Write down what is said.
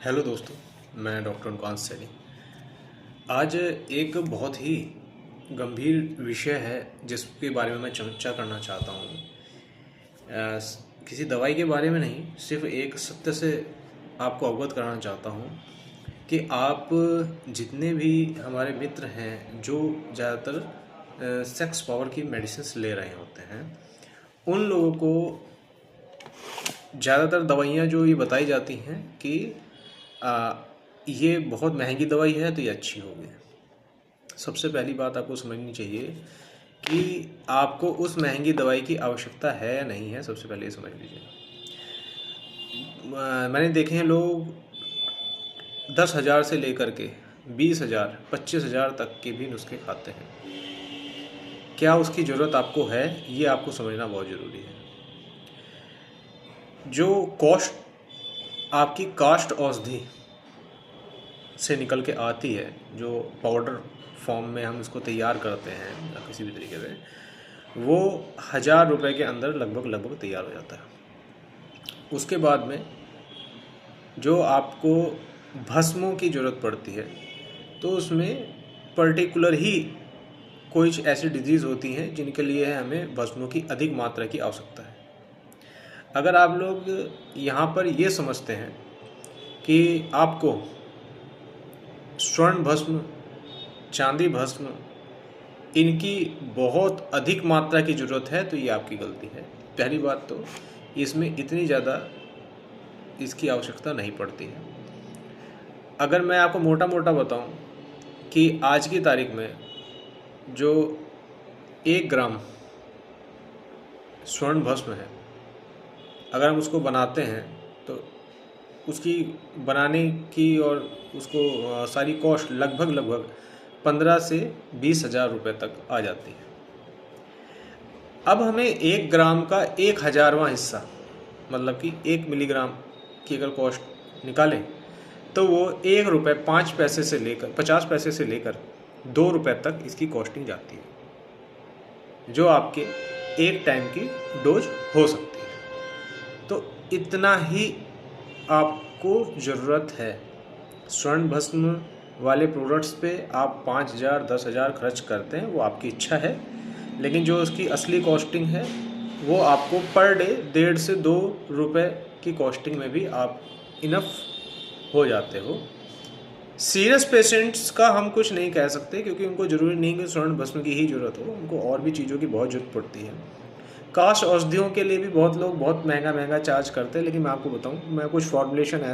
Hello दोस्तों, मैं doctor उनकांत Saini. आज एक बहुत ही गंभीर विषय है जिसके बारे में मैं चर्चा करना चाहता हूँ। किसी दवाई के बारे में नहीं, सिर्फ एक सत्य से आपको अवगत कराना चाहता हूँ कि आप जितने भी हमारे मित्र हैं जो ज़्यादातर सेक्स पावर की मेडिसिन्स ले रहे होते हैं, उन लोगों को ज़्यादातर दवाइयाँ जो ये बताई जाती हैं कि ये बहुत महंगी दवाई है तो ये अच्छी होगी। सबसे पहली बात आपको समझनी चाहिए कि आपको उस महंगी दवाई की आवश्यकता है या नहीं है। सबसे पहले ये समझ लीजिए। मैंने देखे हैं लोग 10,000 से लेकर के 20,000 25,000 तक के भी नुस्खे खाते हैं। क्या उसकी ज़रूरत आपको है, ये आपको समझना बहुत ज़रूरी है। जो कॉस्ट आपकी कास्ट औषधि से निकल के आती है, जो पाउडर फॉर्म में हम इसको तैयार करते हैं या किसी भी तरीके से, वो 1,000 रुपये के अंदर लगभग तैयार हो जाता है। उसके बाद में जो आपको भस्मों की ज़रूरत पड़ती है, तो उसमें पर्टिकुलर ही कुछ ऐसी डिजीज़ होती हैं जिनके लिए हमें भस्मों की अधिक मात्रा की आवश्यकता है। अगर आप लोग यहाँ पर ये समझते हैं कि आपको स्वर्ण भस्म, चांदी भस्म, इनकी बहुत अधिक मात्रा की ज़रूरत है, तो ये आपकी गलती है। पहली बात तो इसमें इतनी ज़्यादा इसकी आवश्यकता नहीं पड़ती है। अगर मैं आपको मोटा मोटा बताऊं कि आज की तारीख में जो 1 ग्राम स्वर्ण भस्म है, अगर हम उसको बनाते हैं तो उसकी बनाने की और उसको सारी कॉस्ट लगभग 15 से 20,000 रुपये तक आ जाती है। अब हमें 1 ग्राम का 1,000वां हिस्सा, मतलब कि 1 मिलीग्राम की अगर कॉस्ट निकालें तो वो 1 रुपये 5 पैसे से लेकर 50 पैसे से लेकर 2 रुपये तक इसकी कॉस्टिंग जाती है, जो आपके एक टाइम की डोज हो सकती है। तो इतना ही आपको ज़रूरत है। स्वर्ण भस्म वाले प्रोडक्ट्स पे आप 5,000 10,000 खर्च करते हैं, वो आपकी इच्छा है, लेकिन जो उसकी असली कॉस्टिंग है वो आपको पर डे 1.5 से 2 रुपये की कॉस्टिंग में भी आप इनफ हो जाते हो। सीरियस पेशेंट्स का हम कुछ नहीं कह सकते, क्योंकि उनको ज़रूरी नहीं कि स्वर्ण भस्म की ही ज़रूरत हो, उनको और भी चीज़ों की बहुत ज़रूरत पड़ती है। कास्ट औषधियों के लिए भी बहुत लोग बहुत महंगा चार्ज करते हैं, लेकिन मैं आपको बताऊं, मैं कुछ फॉर्मुलेशन ऐसा